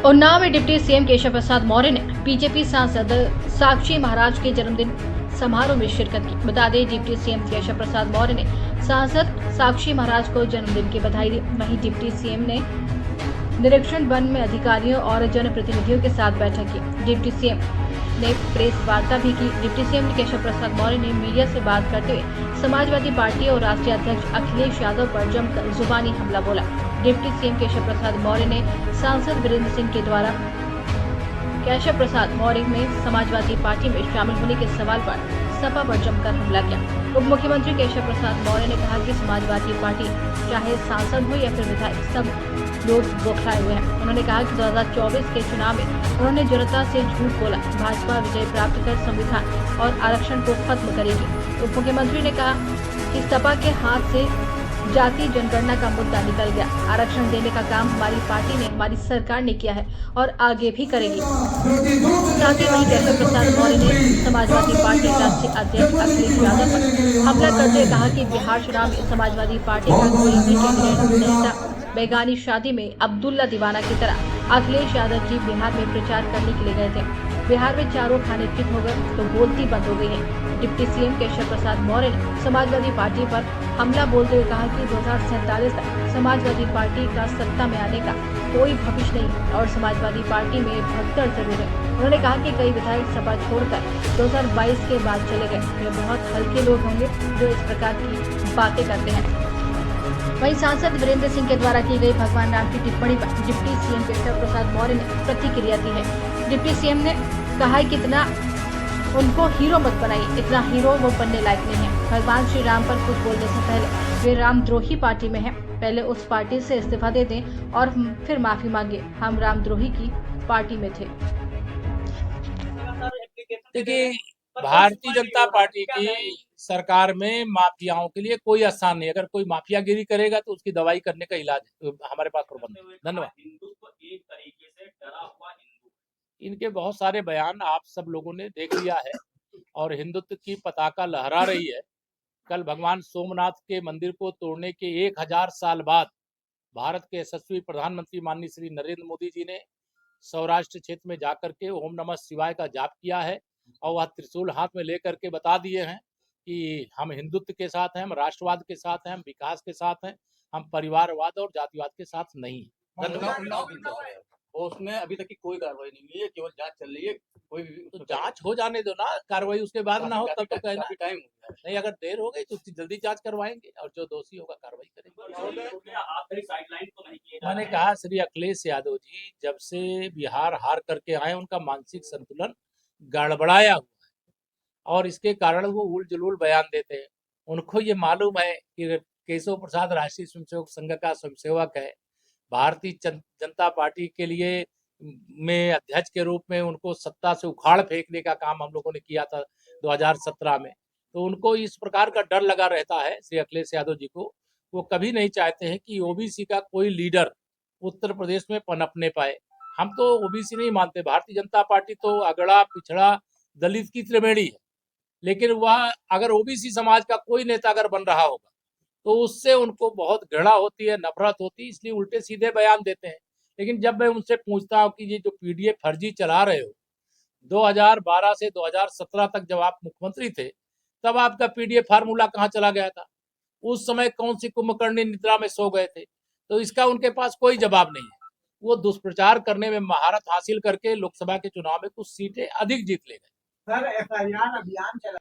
उन्नाव में deputy CM Keshav Prasad Maurya ने BJP सांसद साक्षी महाराज के जन्मदिन समारोह में शिरकत की। बता दें, डिप्टी सीएम केशव प्रसाद मौर्य ने सांसद साक्षी महाराज को जन्मदिन की बधाई दी। वहीं डिप्टी सीएम ने निरीक्षण वन में अधिकारियों और जनप्रतिनिधियों के साथ बैठक की। डिप्टी सीएम ने प्रेस वार्ता भी की। डिप्टी सीएम केशव प्रसाद मौर्य ने मीडिया से बात करते हुए समाजवादी पार्टी और राष्ट्रीय अध्यक्ष अखिलेश यादव पर जमकर जुबानी हमला बोला। डिप्टी सीएम केशव प्रसाद मौर्य ने सांसद वीरेंद्र सिंह के द्वारा केशव प्रसाद मौर्य में समाजवादी पार्टी में शामिल होने के सवाल पर सपा पर जमकर हमला किया। उप मुख्यमंत्री केशव प्रसाद मौर्य ने कहा कि समाजवादी पार्टी चाहे सांसद हो या फिर विधायक, सब लोग बौखलाए हुए हैं। उन्होंने कहा कि 2024 के चुनाव में उन्होंने जनता से झूठ बोला। भाजपा विजय प्राप्त कर संविधान और आरक्षण को खत्म करेगी। उप मुख्यमंत्री ने कहा कि सपा के हाथ से जाति जनगणना का मुद्दा निकल गया। आरक्षण देने का काम हमारी पार्टी ने, हमारी सरकार ने किया है और आगे भी करेगी। साथ ही वहीं केशव प्रसाद मौर्य ने समाजवादी पार्टी राष्ट्रीय अध्यक्ष अखिलेश यादव पर हमला करते हुए कहा कि बिहार चुनाव में समाजवादी पार्टी का कोई भी कैंडिडेट नहीं था। बेगानी शादी में अब्दुल्ला दीवाना की तरह अखिलेश यादव जी बिहार में प्रचार करने के लिए गए थे। बिहार में चारों खाने फिट हो गए तो बोलती बंद हो गई है। डिप्टी सीएम केशव प्रसाद मौर्य ने समाजवादी पार्टी पर हमला बोलते हुए कहा कि 2047 तक समाजवादी पार्टी का सत्ता में आने का कोई भविष्य नहीं और समाजवादी पार्टी में भगदड़ जरूर है। उन्होंने कहा कि कई विधायक सपा छोड़कर 2022 के बाद चले गए। ये बहुत हल्के लोग होंगे जो इस प्रकार की बातें करते हैं। वहीं सांसद वीरेंद्र सिंह के द्वारा की गई भगवान राम की टिप्पणी पर डिप्टी सीएम केशव प्रसाद मौर्य ने प्रतिक्रिया दी है। डिप्टी सीएम ने कहा है कि इतना उनको हीरो मत बनाइए, इतना हीरो वो बनने लायक नहीं है। भगवान श्री राम पर कुछ बोलने से पहले वे रामद्रोही पार्टी में हैं। पहले उस पार्टी से इस्तीफा दे दें और फिर माफी मांगे। हम रामद्रोही की पार्टी में थे। देखिए, भारतीय जनता पार्टी की सरकार में माफियाओं के लिए कोई आसान नहीं। अगर कोई माफियागिरी करेगा तो उसकी दवाई करने का इलाज हमारे पास प्रबंध है। धन्यवाद। इनके बहुत सारे बयान आप सब लोगों ने देख लिया है और हिंदुत्व की पताका लहरा रही है। कल भगवान सोमनाथ के मंदिर को तोड़ने के 1000 साल बाद भारत के यशस्वी प्रधानमंत्री माननीय श्री नरेंद्र मोदी जी ने सौराष्ट्र क्षेत्र में जाकर के ओम नमः शिवाय का जाप किया है और वह त्रिशूल हाथ में लेकर के बता दिए हैं कि हम हिंदुत्व के साथ हैं, हम राष्ट्रवाद के साथ हैं, हम विकास के साथ हैं, हम परिवारवाद और जातिवाद के साथ नहीं। धन्यवाद। उसमें अभी तक की कोई कार्रवाई नहीं हुई है, केवल जांच चल रही है। कोई तो जांच हो जाने दो ना, कार्रवाई उसके बाद ना हो तब तो कहना। टाइम नहीं, अगर देर हो गई तो उसकी जल्दी जांच करवाएंगे और जो दोषी होगा कार्रवाई करेंगे। मैंने कहा श्री अखिलेश यादव जी जब से बिहार हार करके आए उनका मानसिक संतुलन गड़बड़ाया हुआ है और इसके कारण वो उल जुलूल बयान देते हैं। उनको ये मालूम है कि केशव प्रसाद राष्ट्रीय स्वयंसेवक संघ का स्वयंसेवक है। भारतीय जनता पार्टी के लिए में अध्यक्ष के रूप में उनको सत्ता से उखाड़ फेंकने का काम हम लोगों ने किया था 2017 में। तो उनको इस प्रकार का डर लगा रहता है श्री अखिलेश यादव जी को। वो कभी नहीं चाहते हैं कि ओबीसी का कोई लीडर उत्तर प्रदेश में पनपने पाए। हम तो ओबीसी नहीं मानते। भारतीय जनता पार्टी तो अगड़ा पिछड़ा दलित की त्रिवेणी है, लेकिन वह अगर ओबीसी समाज का कोई नेता अगर बन रहा होगा तो उससे उनको बहुत घृणा होती है, नफरत होती है, इसलिए उल्टे सीधे बयान देते हैं। लेकिन जब मैं उनसे पूछता हूँ कि ये जो पीडीए फर्जी चला रहे हो, 2012 से 2017 तक जब आप मुख्यमंत्री थे तब आपका पीडीए फार्मूला कहाँ चला गया था? उस समय कौन सी कुंभकर्णी निद्रा में सो गए थे? तो इसका उनके पास कोई जवाब नहीं है। वो दुष्प्रचार करने में महारत हासिल करके लोकसभा के चुनाव में कुछ सीटें अधिक जीत ले गए। सर, एफआईआर अभियान चला